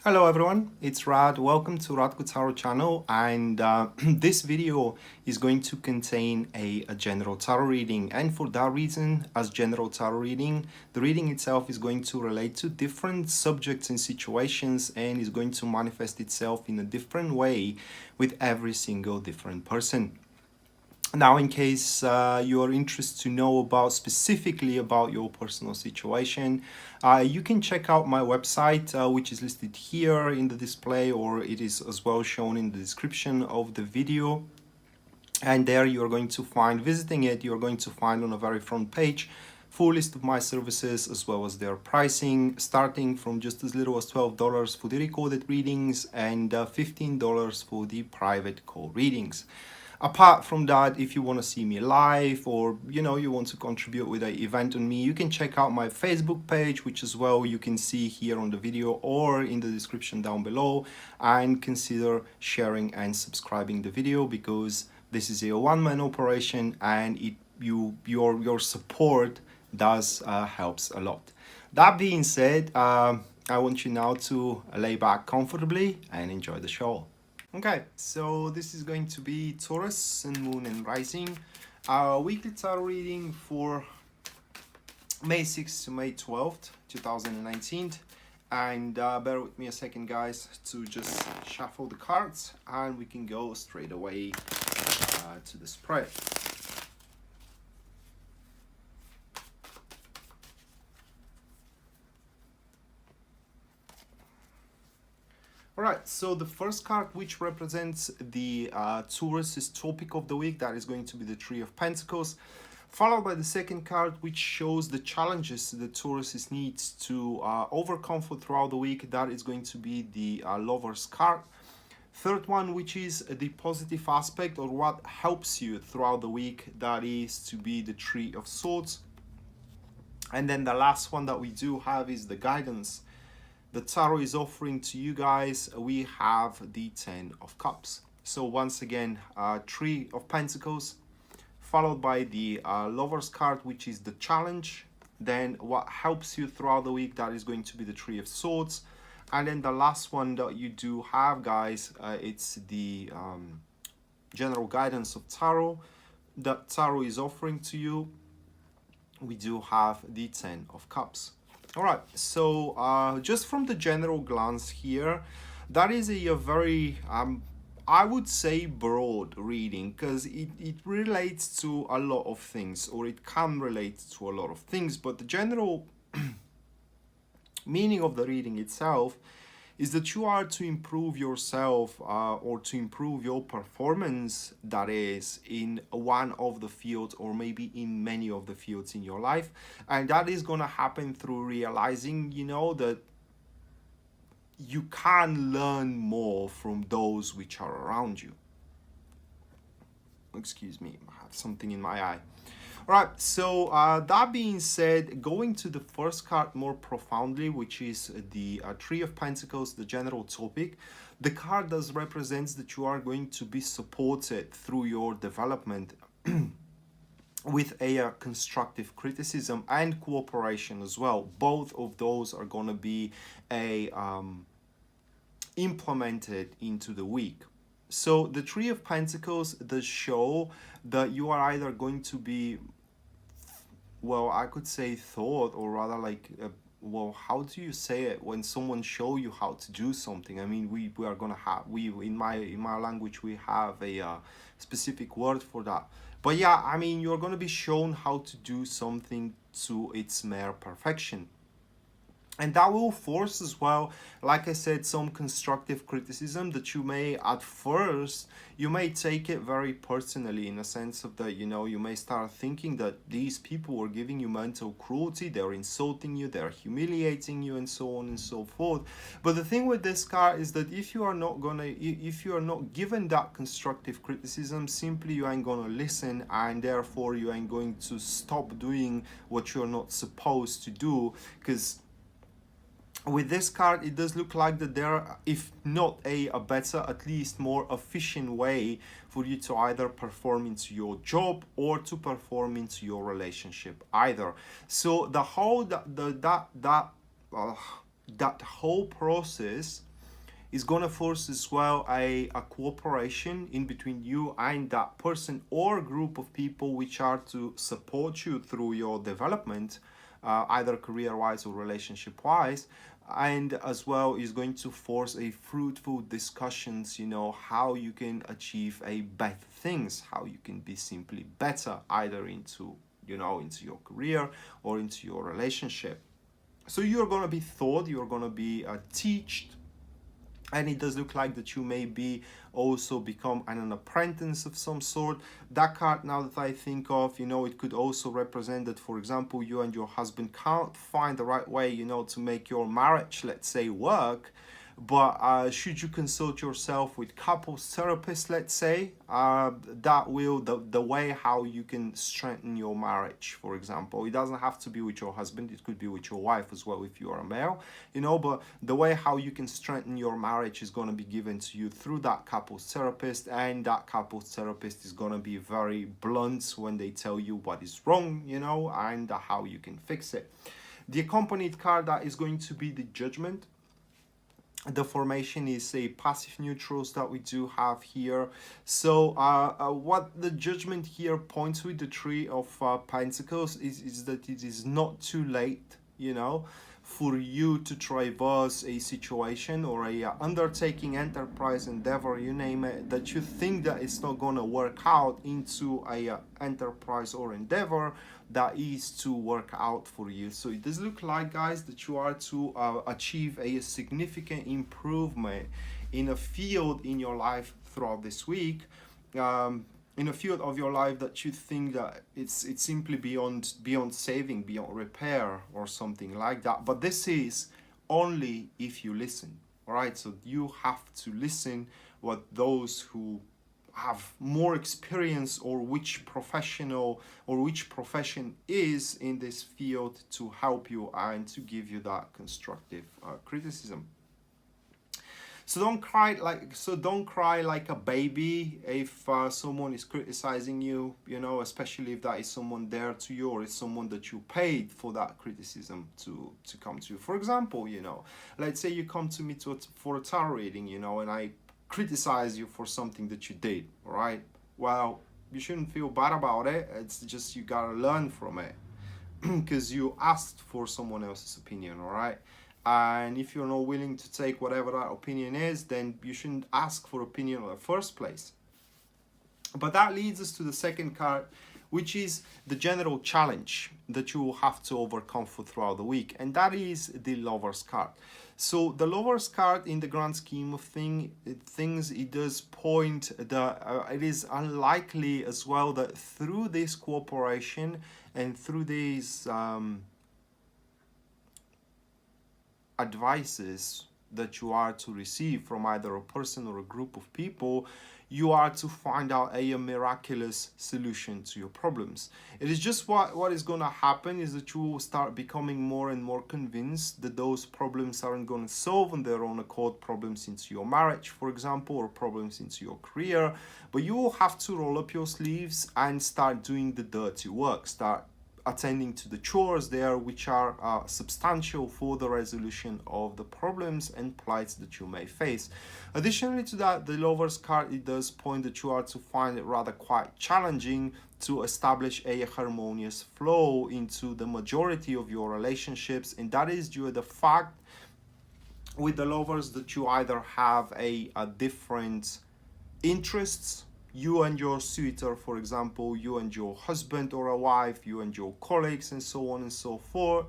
Hello everyone, it's Rad. Welcome to Radko Tarot channel, and this video is going to contain a general tarot reading, and for that reason, as general tarot reading, the reading itself is going to relate to different subjects and situations and is going to manifest itself in a different way with every single different person. Now, in case you are interested to know about specifically about your personal situation, you can check out my website, which is listed here in the display, or it is as well shown in the description of the video. And there you are going to find, visiting it, you're going to find on the very front page full list of my services as well as their pricing, starting from just as little as $12 for the recorded readings and $15 for the private call readings. Apart from that, if you want to see me live, or you want to contribute with an event on me, you can check out my Facebook page, which as well you can see here on the video or in the description down below, and consider sharing and subscribing the video, because this is a one-man operation and your support does helps a lot. That being said, I want you now to lay back comfortably and enjoy the show. Okay, so this is going to be Taurus, Sun, Moon, and Rising. Our weekly tarot reading for May 6th to May 12th, 2019. And bear with me a second, guys, to just shuffle the cards, and we can go straight away to the spread. Alright, so the first card, which represents the Taurus's topic of the week, that is going to be the Three of Pentacles, followed by the second card, which shows the challenges the Taurus needs to overcome throughout the week. That is going to be the Lover's card. Third one, which is the positive aspect or what helps you throughout the week, that is to be the Three of Swords. And then the last one that we do have is the guidance the Tarot is offering to you guys. We have the Ten of Cups. So once again, Three of Pentacles, followed by the Lover's card, which is the challenge. Then what helps you throughout the week, that is going to be the Three of Swords. And then the last one that you do have, guys, it's the general guidance of Tarot that Tarot is offering to you. We do have the Ten of Cups. All right, so just from the general glance here, that is a very, I would say, broad reading, because it relates to a lot of things, or it can relate to a lot of things, but the general meaning of the reading itself is that you are to improve yourself or to improve your performance, that is in one of the fields or maybe in many of the fields in your life. And that is going to happen through realizing, that you can learn more from those which are around you. Excuse me, I have something in my eye. All right, so that being said, going to the first card more profoundly, which is the Three of Pentacles, the general topic, the card does represents that you are going to be supported through your development with a constructive criticism and cooperation as well. Both of those are going to be implemented into the week. So the Three of Pentacles does show that you are either going to be, well, I could say thought, or rather like, well, how do you say it when someone show you how to do something? I mean, we are gonna have, in my language, we have a specific word for that. But yeah, I mean, you're gonna be shown how to do something to its mere perfection. And that will force as well, like I said, some constructive criticism that you may, at first, you may take it very personally, in a sense of that, you may start thinking that these people are giving you mental cruelty, they're insulting you, they're humiliating you, and so on and so forth. But the thing with this card is that if you are not given that constructive criticism, simply you ain't gonna listen, and therefore you ain't going to stop doing what you're not supposed to do, because with this card, it does look like that there, if not a better, at least more efficient way for you to either perform into your job or to perform into your relationship either. So the whole that whole process It's gonna force as well a cooperation in between you and that person or group of people which are to support you through your development, either career-wise or relationship-wise. And as well is going to force a fruitful discussions, how you can achieve a better things, how you can be simply better, either into your career or into your relationship. So you're going to be taught, you're going to be taught, and it does look like that you may be also become an apprentice of some sort. That card, now that I think of, it could also represent that, for example, you and your husband can't find the right way, to make your marriage, let's say, work. But should you consult yourself with couples therapist, let's say, that will the way how you can strengthen your marriage, for example. It doesn't have to be with your husband, it could be with your wife as well if you are a male, but the way how you can strengthen your marriage is going to be given to you through that couples therapist, and that couples therapist is going to be very blunt when they tell you what is wrong, and how you can fix it. The accompanied card, that is going to be the Judgment. The formation is a passive neutrals that we do have here. So what the Judgment here points with the Three of Pentacles is that it is not too late, for you to traverse a situation or a undertaking, enterprise, endeavor, you name it, that you think that it's not going to work out, into a enterprise or endeavor that is to work out for you. So it does look like, guys, that you are to achieve a significant improvement in a field in your life throughout this week, in a field of your life that you think that it's simply beyond saving, beyond repair, or something like that. But this is only if you listen. All right, so you have to listen what those who have more experience, or which professional or which profession is in this field, to help you and to give you that constructive criticism. So don't cry like a baby if someone is criticizing you, especially if that is someone dear to you, or it's someone that you paid for that criticism to come to you. For example, let's say you come to me for a tarot reading, and I criticize you for something that you did, all right? Well, you shouldn't feel bad about it. It's just you gotta learn from it because you asked for someone else's opinion, all right? And if you're not willing to take whatever that opinion is, then you shouldn't ask for opinion in the first place. But that leads us to the second card, which is the general challenge that you will have to overcome throughout the week, and that is the Lover's card. So the Lover's card, in the grand scheme of things, it does point that it is unlikely as well that through this cooperation and through these advices that you are to receive from either a person or a group of people, you are to find out a miraculous solution to your problems. It is just what is going to happen is that you will start becoming more and more convinced that those problems aren't going to solve on their own accord, problems into your marriage, for example, or problems into your career, but you will have to roll up your sleeves and start doing the dirty work, start attending to the chores there, which are substantial for the resolution of the problems and plights that you may face. Additionally to that, the Lover's card, it does point that you are to find it rather quite challenging to establish a harmonious flow into the majority of your relationships, and that is due to the fact with the Lovers that you either have a different interests, you and your suitor, for example, you and your husband or a wife, you and your colleagues, and so on and so forth,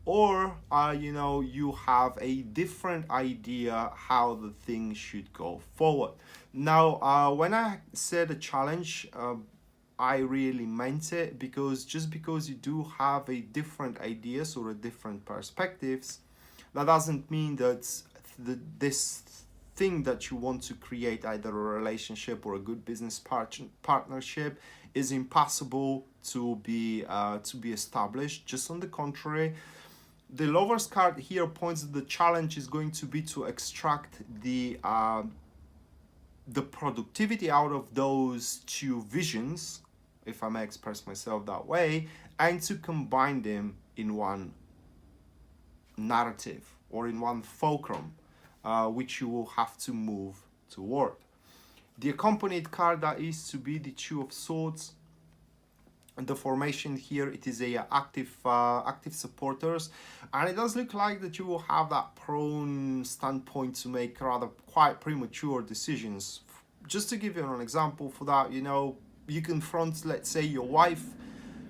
or you have a different idea how the thing should go forward. Now, when I said a challenge, I really meant it, because just because you do have a different ideas or a different perspectives, that doesn't mean that this thing that you want to create, either a relationship or a good business partnership, is impossible to be established. Just on the contrary, the Lover's card here points that the challenge is going to be to extract the productivity out of those two visions, if I may express myself that way, and to combine them in one narrative or in one fulcrum. which you will have to move toward. The accompanied card that is to be the Two of Swords. And the formation here, it is a active supporters, and it does look like that you will have that prone standpoint to make rather quite premature decisions. Just to give you an example for that, you know, you confront, let's say, your wife.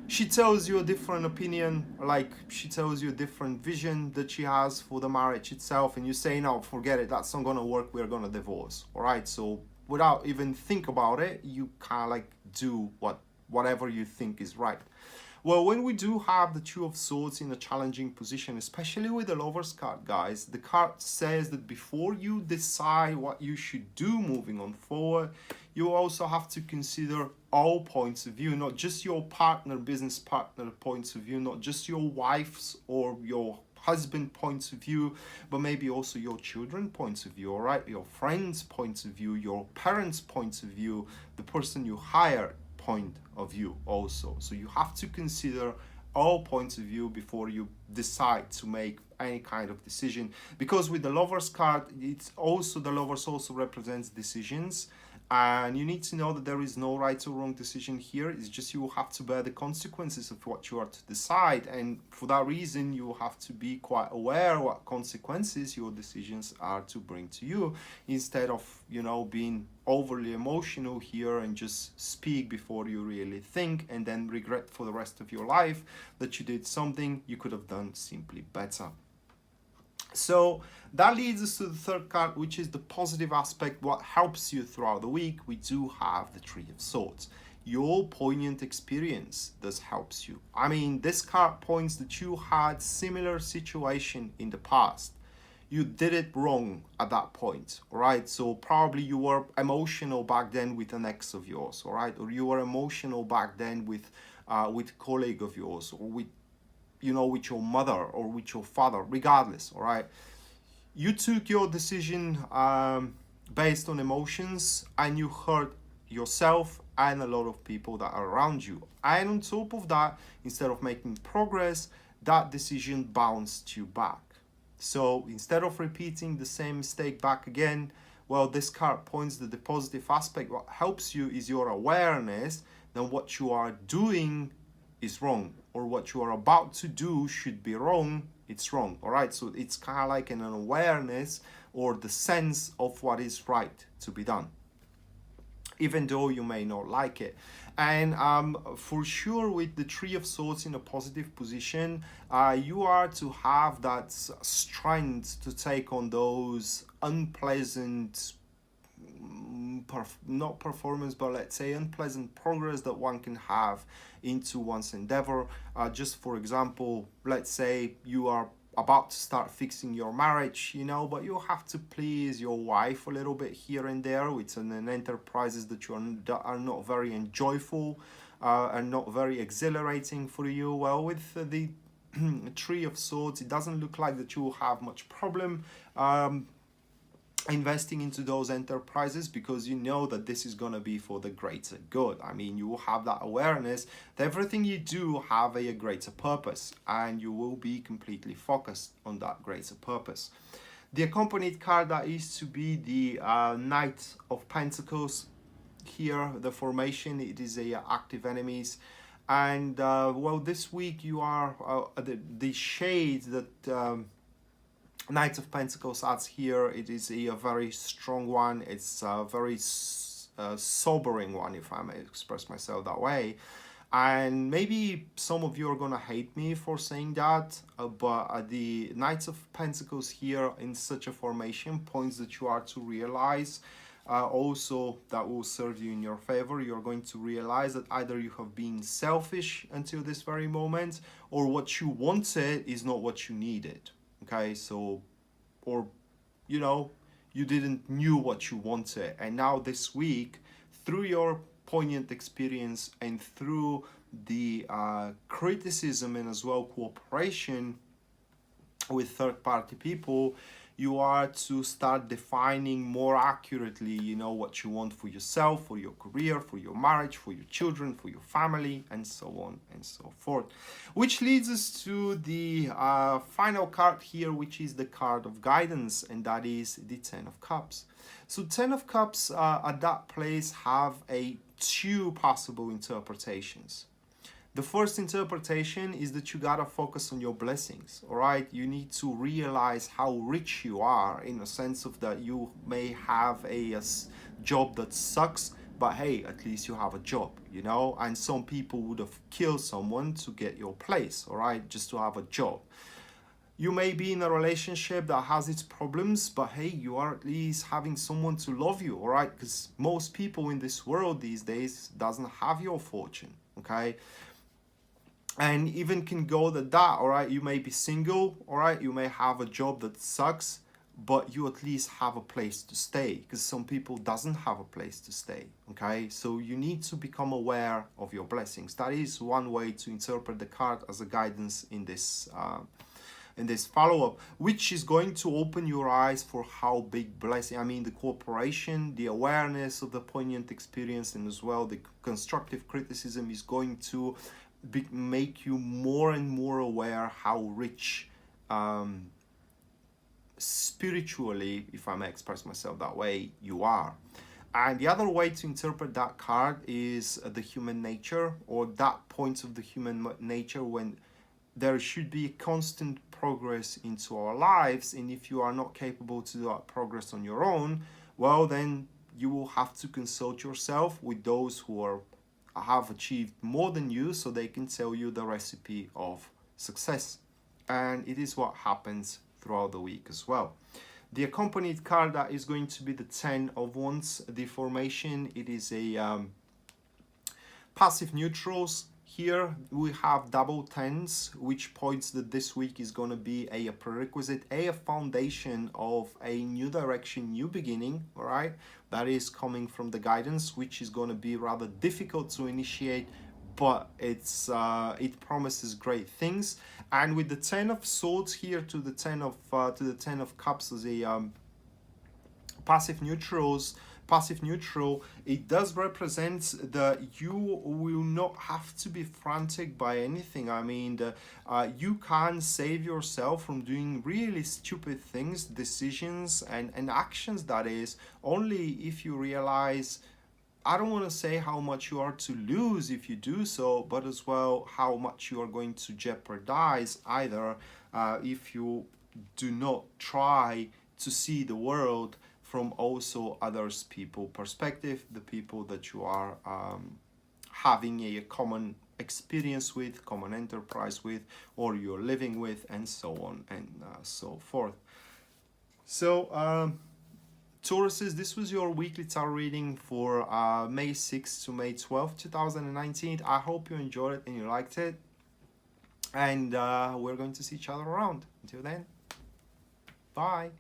She tells you a different opinion, like she tells you a different vision that she has for the marriage itself, and you say, no, forget it, that's not gonna work, we're gonna divorce. All right, so without even think about it, you kind of like do whatever you think is right. Well, when we do have the Two of Swords in a challenging position, especially with the Lover's card, guys, the card says that before you decide what you should do moving on forward, you also have to consider all points of view, not just your partner, business partner points of view, not just your wife's or your husband points of view, but maybe also your children points of view, all right, your friends points of view, your parents points of view, the person you hire point of view also. So you have to consider all points of view before you decide to make any kind of decision, because with the Lovers card, it's also, the Lovers also represents decisions, and you need to know that there is no right or wrong decision here. It's just you will have to bear the consequences of what you are to decide, and for that reason you will have to be quite aware what consequences your decisions are to bring to you, instead of, you know, being overly emotional here and just speak before you really think and then regret for the rest of your life that you did something you could have done simply better. So that leads us to the third card, which is the positive aspect, what helps you throughout the week. We do have the Three of Swords. Your poignant experience does helps you. I mean, this card points that you had similar situation in the past. You did it wrong at that point, all right? So probably you were emotional back then with an ex of yours, all right? Or you were emotional back then with a colleague of yours, or with, you know, with your mother or with your father, regardless, all right? You took your decision based on emotions, and you hurt yourself and a lot of people that are around you. And on top of that, instead of making progress, that decision bounced you back. So instead of repeating the same mistake back again, well, this card points to the positive aspect. What helps you is your awareness that what you are doing is wrong, or what you are about to do should be wrong. It's wrong, all right? So it's kind of like an awareness or the sense of what is right to be done, even though you may not like it. And for sure, with the Three of Swords in a positive position, you are to have that strength to take on those unpleasant, not performance, but let's say unpleasant progress that one can have into one's endeavor. Just for example, let's say you are about to start fixing your marriage, you know, but you have to please your wife a little bit here and there with an enterprises that are not very enjoyable and not very exhilarating for you. Well, with the Three of Swords, it doesn't look like that you will have much problem investing into those enterprises, because you know that this is going to be for the greater good. I mean, you will have that awareness that everything you do have a greater purpose, and you will be completely focused on that greater purpose. The accompanied card that is to be the Knight of Pentacles. Here, the formation, it is a active enemies. And well, this week you are the shade that Knight of Pentacles adds here, it is a very strong one. It's a very sobering one, if I may express myself that way. And maybe some of you are gonna hate me for saying that, but the Knights of Pentacles here in such a formation points that you are to realize also that will serve you in your favor. You're going to realize that either you have been selfish until this very moment, or what you wanted is not what you needed. Okay, so, or, you know, you didn't knew what you wanted, and now this week, through your poignant experience and through the criticism and as well cooperation with third-party people, you are to start defining more accurately, you know, what you want for yourself, for your career, for your marriage, for your children, for your family, and so on and so forth. Which leads us to the final card here, which is the card of guidance, and that is the Ten of Cups. So Ten of Cups at that place have two possible interpretations. The first interpretation is that you gotta focus on your blessings, all right? You need to realize how rich you are, in a sense of that you may have a job that sucks, but hey, at least you have a job, you know? And some people would have killed someone to get your place, all right? Just to have a job. You may be in a relationship that has its problems, but hey, you are at least having someone to love you, all right? Because most people in this world these days doesn't have your fortune, okay? And even can go that, all right, you may be single, all right, you may have a job that sucks, but you at least have a place to stay, because some people doesn't have a place to stay, okay? So you need to become aware of your blessings. That is one way to interpret the card as a guidance in this follow-up, which is going to open your eyes for how big blessing, I mean, the cooperation, the awareness of the poignant experience, and as well the constructive criticism is going to make you more and more aware how rich spiritually, if I may express myself that way, you are. And the other way to interpret that card is the human nature, or that point of the human nature when there should be constant progress into our lives, and if you are not capable to do that progress on your own, well, then you will have to consult yourself with those who have achieved more than you, so they can tell you the recipe of success. And it is what happens throughout the week as well. The accompanied card that is going to be the Ten of Wands. The formation, it is a passive neutrals. Here we have double tens, which points that this week is going to be a prerequisite, a foundation of a new direction, new beginning, all right? That is coming from the guidance, which is going to be rather difficult to initiate, but it promises great things. And with the Ten of Swords here to the Ten of Cups as a passive neutral, it does represent that you will not have to be frantic by anything. I mean, you can save yourself from doing really stupid things, decisions, and actions, that is, only if you realize, I don't want to say how much you are to lose if you do so, but as well how much you are going to jeopardize either if you do not try to see the world from also others people perspective, the people that you are having a common experience with, common enterprise with, or you're living with, and so on and so forth. So Tauruses, this was your weekly tarot reading for May 6th to May 12th, 2019. I hope you enjoyed it and you liked it. And we're going to see each other around. Until then, bye.